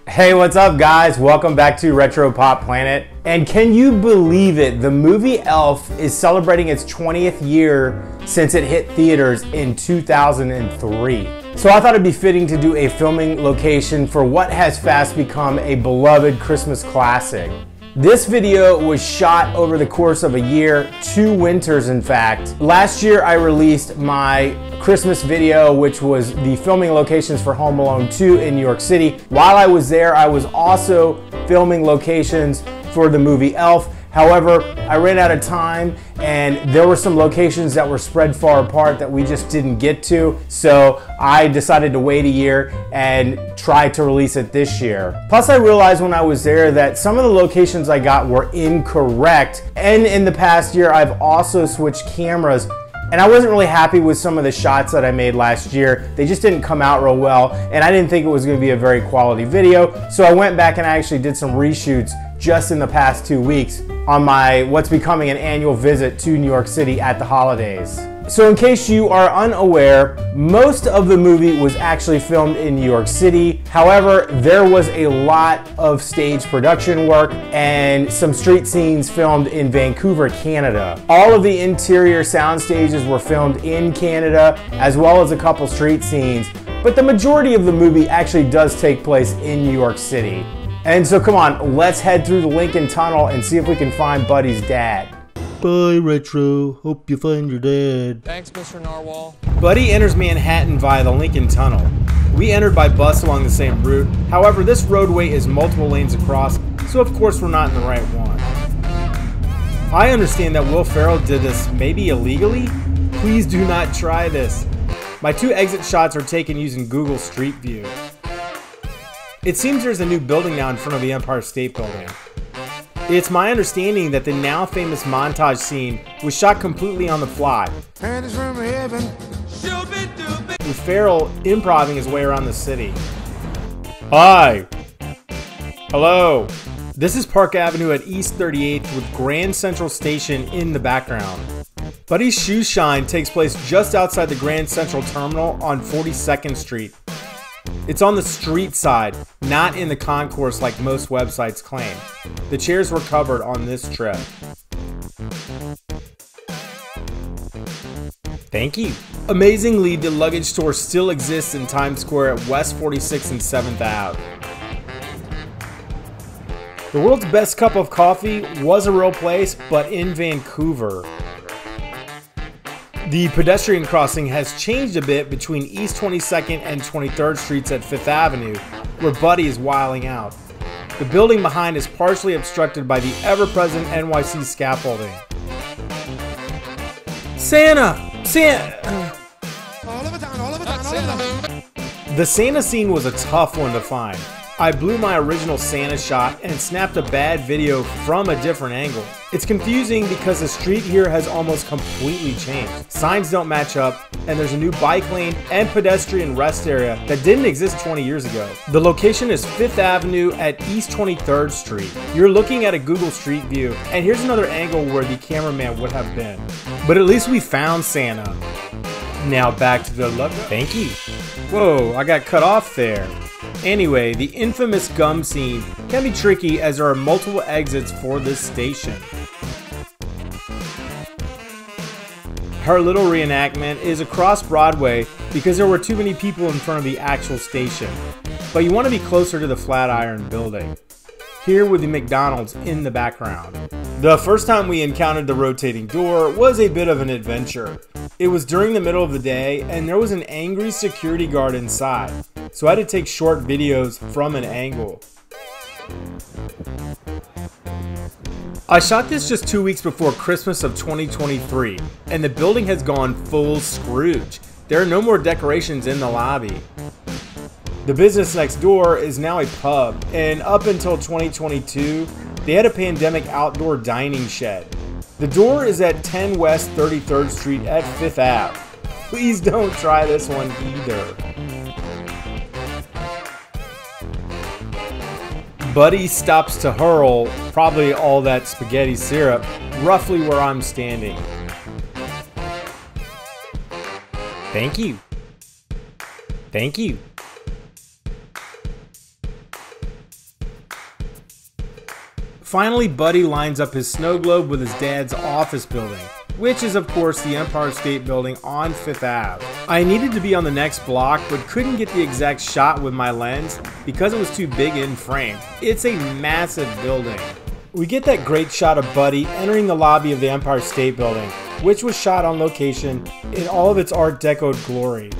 Hey, what's up guys? Welcome back to Retro Pop Planet. And can you believe it? The movie Elf is celebrating its 20th year since it hit theaters in 2003. So I thought it'd be fitting to do a filming location for what has fast become a beloved Christmas classic. This video was shot over the course of a year, 2 winters in fact. Last year I released my Christmas video, which was the filming locations for Home Alone 2 in New York City. While I was there, I was also filming locations for the movie Elf. However, I ran out of time and there were some locations that were spread far apart that we just didn't get to. So I decided to wait a year and try to release it this year. Plus I realized when I was there that some of the locations I got were incorrect. And in the past year, I've also switched cameras. And I wasn't really happy with some of the shots that I made last year. They just didn't come out real well, and I didn't think it was going to be a very quality video. So I went back and I actually did some reshoots just in the past 2 weeks on my what's becoming an annual visit to New York City at the holidays. So in case you are unaware, most of the movie was actually filmed in New York City. However, there was a lot of stage production work and some street scenes filmed in Vancouver, Canada. All of the interior sound stages were filmed in Canada, as well as a couple street scenes, but the majority of the movie actually does take place in New York City. And so come on, let's head through the Lincoln Tunnel and see if we can find Buddy's dad. Bye, Retro. Hope you find your dad. Thanks, Mr. Narwhal. Buddy enters Manhattan via the Lincoln Tunnel. We entered by bus along the same route. However, this roadway is multiple lanes across, so of course we're not in the right one. I understand that Will Ferrell did this maybe illegally. Please do not try this. My 2 exit shots are taken using Google Street View. It seems there's a new building now in front of the Empire State Building. It's my understanding that the now famous montage scene was shot completely on the fly, with Ferrell improvising his way around the city. Hi. Hello. This is Park Avenue at East 38th with Grand Central Station in the background. Buddy's Shoe Shine takes place just outside the Grand Central Terminal on 42nd Street. It's on the street side, not in the concourse like most websites claim. The chairs were covered on this trip. Thank you. Amazingly, the luggage store still exists in Times Square at West 46th and 7th Ave. The world's best cup of coffee was a real place, but in Vancouver. The pedestrian crossing has changed a bit between East 22nd and 23rd Streets at 5th Avenue, where Buddy is wilding out. The building behind is partially obstructed by the ever-present NYC scaffolding. Santa! The Santa scene was a tough one to find. I blew my original Santa shot and snapped a bad video from a different angle. It's confusing because the street here has almost completely changed. Signs don't match up, and there's a new bike lane and pedestrian rest area that didn't exist 20 years ago. The location is 5th Avenue at East 23rd Street. You're looking at a Google Street View, and here's another angle where the cameraman would have been. But at least we found Santa. Now back to the look. Thank you. Whoa, I got cut off there. Anyway, the infamous gum scene can be tricky as there are multiple exits for this station. Her little reenactment is across Broadway because there were too many people in front of the actual station, but you want to be closer to the Flatiron building. Here with the McDonald's in the background. The first time we encountered the rotating door was a bit of an adventure. It was during the middle of the day and there was an angry security guard inside, so I had to take short videos from an angle. I shot this just 2 weeks before Christmas of 2023, and the building has gone full Scrooge. There are no more decorations in the lobby. The business next door is now a pub, and up until 2022, they had a pandemic outdoor dining shed. The door is at 10 West 33rd Street at 5th Ave. Please don't try this one either. Buddy stops to hurl probably all that spaghetti syrup roughly where I'm standing. Thank you. Thank you. Finally, Buddy lines up his snow globe with his dad's office building, which is of course the Empire State Building on 5th Ave. I needed to be on the next block, but couldn't get the exact shot with my lens because it was too big in frame. It's a massive building. We get that great shot of Buddy entering the lobby of the Empire State Building, which was shot on location in all of its Art Deco glory.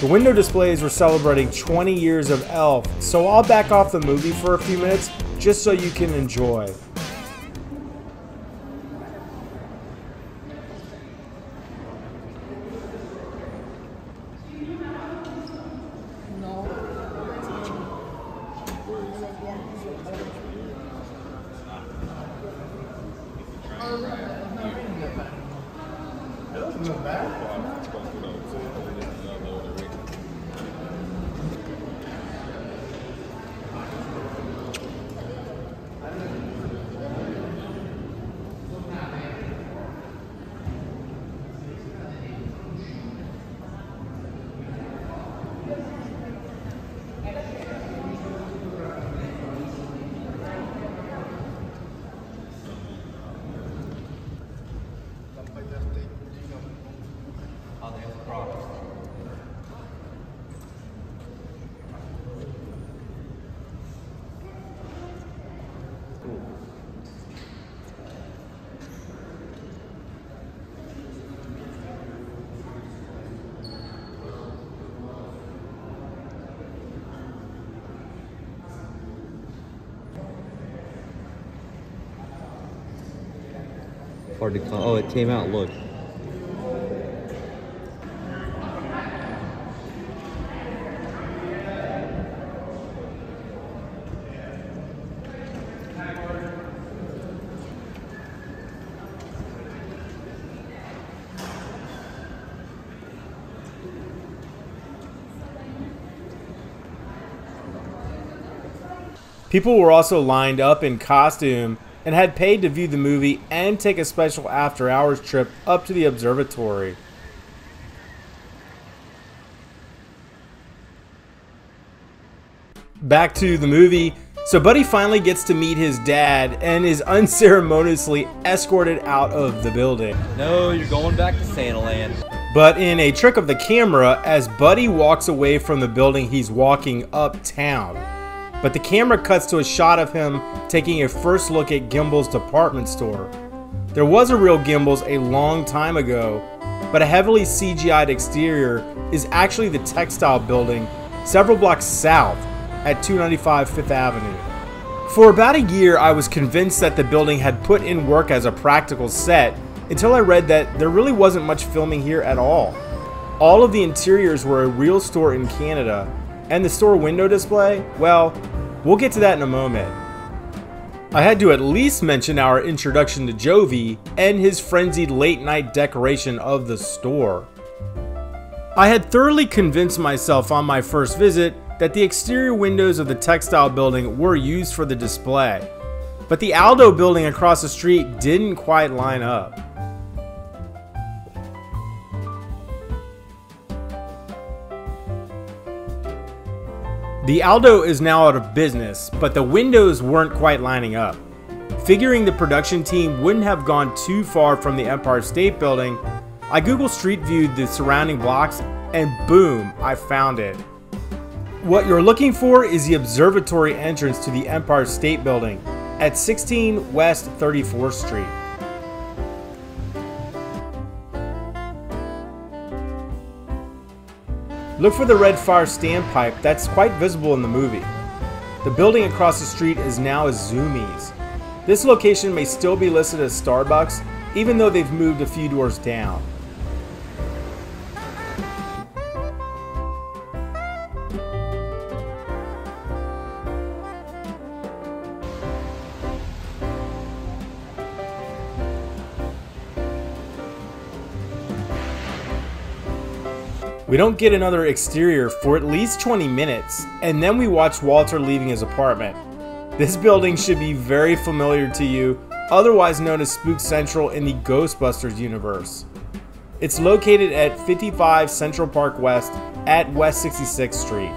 The window displays were celebrating 20 years of Elf, so I'll back off the movie for a few minutes just so you can enjoy. Hard to call. Oh, it came out. Look. People were also lined up in costume and had paid to view the movie and take a special after-hours trip up to the observatory. Back to the movie. So Buddy finally gets to meet his dad and is unceremoniously escorted out of the building. No, you're going back to Santa Land. But in a trick of the camera, as Buddy walks away from the building, he's walking uptown. But the camera cuts to a shot of him taking a first look at Gimbel's department store. There was a real Gimbel's a long time ago, but a heavily CGI'd exterior is actually the textile building several blocks south at 295 5th Avenue. For about a year, I was convinced that the building had put in work as a practical set until I read that there really wasn't much filming here at all. All of the interiors were a real store in Canada, and the store window display, well, we'll get to that in a moment. I had to at least mention our introduction to Jovi and his frenzied late night decoration of the store. I had thoroughly convinced myself on my first visit that the exterior windows of the textile building were used for the display, but the Aldo building across the street didn't quite line up. The Aldo is now out of business, but the windows weren't quite lining up. Figuring the production team wouldn't have gone too far from the Empire State Building, I Google Street Viewed the surrounding blocks and boom, I found it. What you're looking for is the observatory entrance to the Empire State Building at 16 West 34th Street. Look for the red fire standpipe that's quite visible in the movie. The building across the street is now a Zoomies. This location may still be listed as Starbucks, even though they've moved a few doors down. We don't get another exterior for at least 20 minutes, and then we watch Walter leaving his apartment. This building should be very familiar to you, otherwise known as Spook Central in the Ghostbusters universe. It's located at 55 Central Park West at West 66th Street.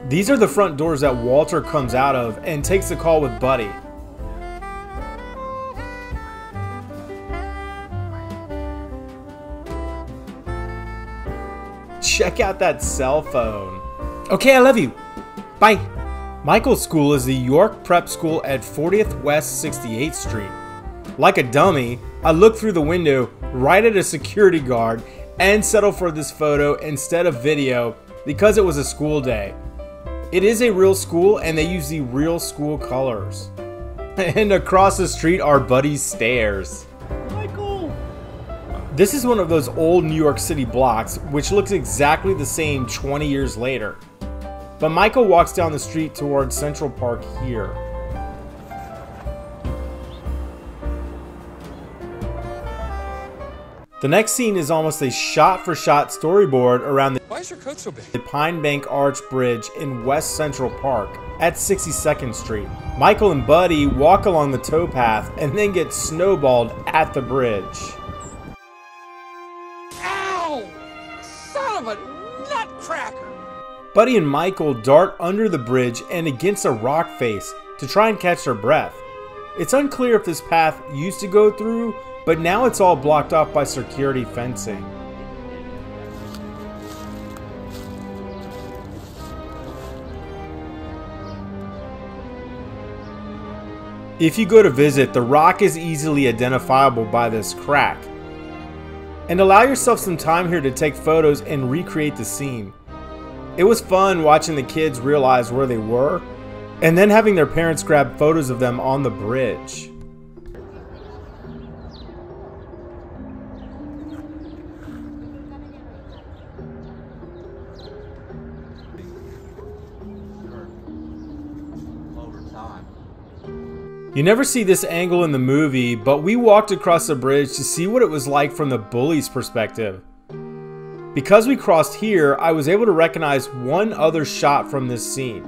These are the front doors that Walter comes out of and takes the call with Buddy. Check out that cell phone. Okay, I love you. Bye. Michael's school is the York Prep School at 40th West 68th Street. Like a dummy, I looked through the window right at a security guard and settled for this photo instead of video because it was a school day. It is a real school and they use the real school colors. And across the street are Buddy's stairs. Michael! This is one of those old New York City blocks which looks exactly the same 20 years later. But Michael walks down the street towards Central Park here. The next scene is almost a shot-for-shot storyboard around the Why is your coat so big? Pine Bank Arch Bridge in West Central Park at 62nd Street. Michael and Buddy walk along the towpath and then get snowballed at the bridge. Ow! Son of a nutcracker! Buddy and Michael dart under the bridge and against a rock face to try and catch their breath. It's unclear if this path used to go through, but now it's all blocked off by security fencing. If you go to visit, the rock is easily identifiable by this crack. And allow yourself some time here to take photos and recreate the scene. It was fun watching the kids realize where they were, and then having their parents grab photos of them on the bridge. You never see this angle in the movie, but we walked across the bridge to see what it was like from the bully's perspective. Because we crossed here, I was able to recognize one other shot from this scene.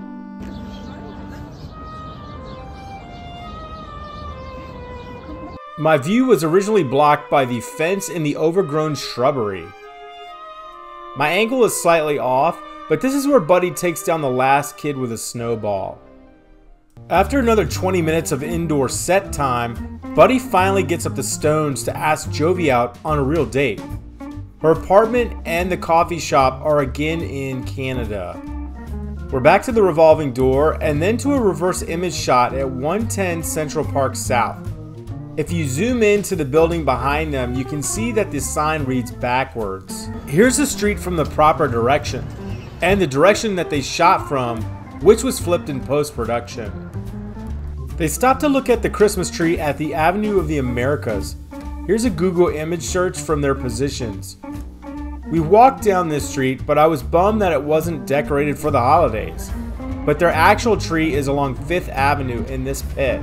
My view was originally blocked by the fence and the overgrown shrubbery. My angle is slightly off, but this is where Buddy takes down the last kid with a snowball. After another 20 minutes of indoor set time, Buddy finally gets up the stones to ask Jovi out on a real date. Her apartment and the coffee shop are again in Canada. We're back to the revolving door and then to a reverse image shot at 110 Central Park South. If you zoom into the building behind them, you can see that this sign reads backwards. Here's the street from the proper direction, and the direction that they shot from, which was flipped in post-production. They stopped to look at the Christmas tree at the Avenue of the Americas. Here's a Google image search from their positions. We walked down this street, but I was bummed that it wasn't decorated for the holidays. But their actual tree is along 5th Avenue in this pit.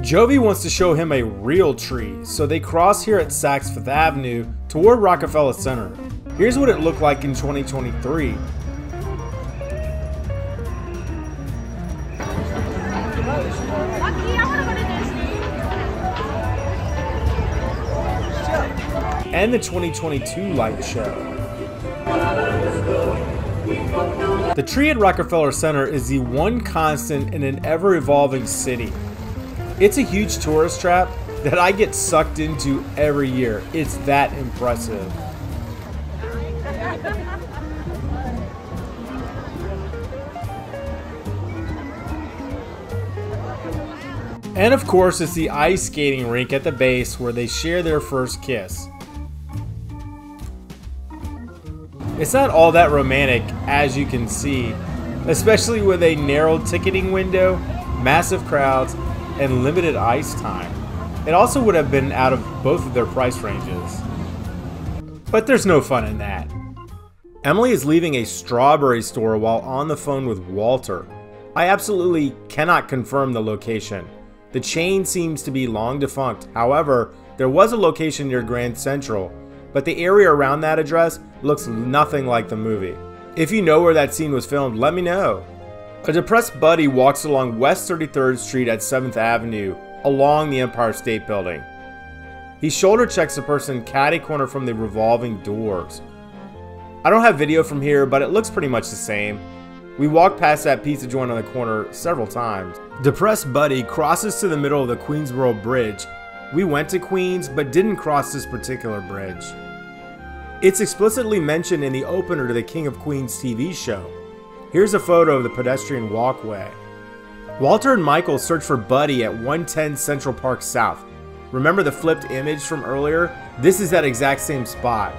Jovi wants to show him a real tree, so they cross here at Saks Fifth Avenue toward Rockefeller Center. Here's what it looked like in 2023. And the 2022 light show. The tree at Rockefeller Center is the one constant in an ever-evolving city. It's a huge tourist trap that I get sucked into every year. It's that impressive. And of course, it's the ice skating rink at the base where they share their first kiss. It's not all that romantic, as you can see, especially with a narrow ticketing window, massive crowds, and limited ice time. It also would have been out of both of their price ranges. But there's no fun in that. Emily is leaving a strawberry store while on the phone with Walter. I absolutely cannot confirm the location. The chain seems to be long defunct. However, there was a location near Grand Central, but the area around that address looks nothing like the movie. If you know where that scene was filmed, let me know. A depressed Buddy walks along West 33rd Street at 7th Avenue, along the Empire State Building. He shoulder checks a person catty-corner from the revolving doors. I don't have video from here, but it looks pretty much the same. We walked past that pizza joint on the corner several times. Depressed Buddy crosses to the middle of the Queensboro Bridge. We went to Queens, but didn't cross this particular bridge. It's explicitly mentioned in the opener to the King of Queens TV show. Here's a photo of the pedestrian walkway. Walter and Michael search for Buddy at 110 Central Park South. Remember the flipped image from earlier? This is that exact same spot.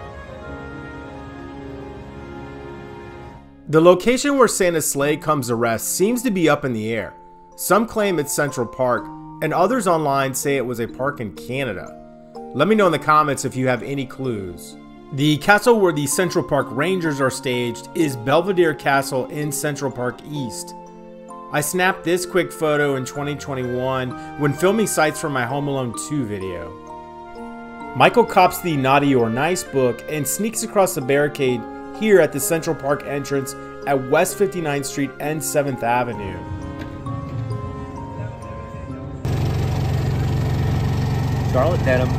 The location where Santa's sleigh comes to rest seems to be up in the air. Some claim it's Central Park, and others online say it was a park in Canada. Let me know in the comments if you have any clues. The castle where the Central Park Rangers are staged is Belvedere Castle in Central Park East. I snapped this quick photo in 2021 when filming sites for my Home Alone 2 video. Michael cops the Naughty or Nice book and sneaks across the barricade here at the Central Park entrance at West 59th Street and 7th Avenue. Charlotte Denham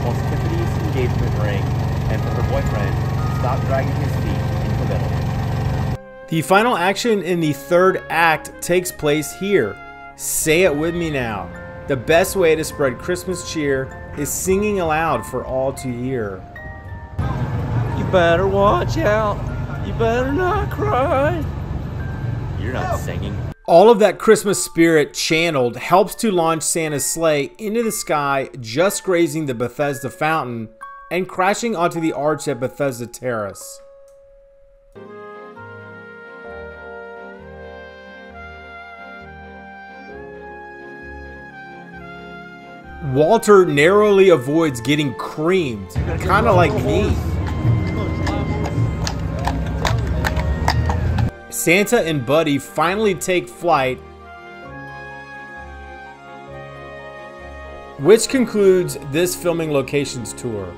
wants Tiffany's engagement ring and for her boyfriend to stop dragging his feet into the middle. The final action in the third act takes place here. Say it with me now. The best way to spread Christmas cheer is singing aloud for all to hear. You better watch out. You better not cry. You're not singing. All of that Christmas spirit channeled helps to launch Santa's sleigh into the sky, just grazing the Bethesda fountain and crashing onto the arch at Bethesda Terrace. Walter narrowly avoids getting creamed, kind of like me. Santa and Buddy finally take flight, which concludes this filming locations tour.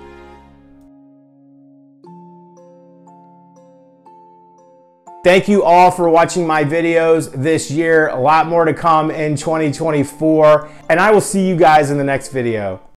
Thank you all for watching my videos this year. A lot more to come in 2024, and I will see you guys in the next video.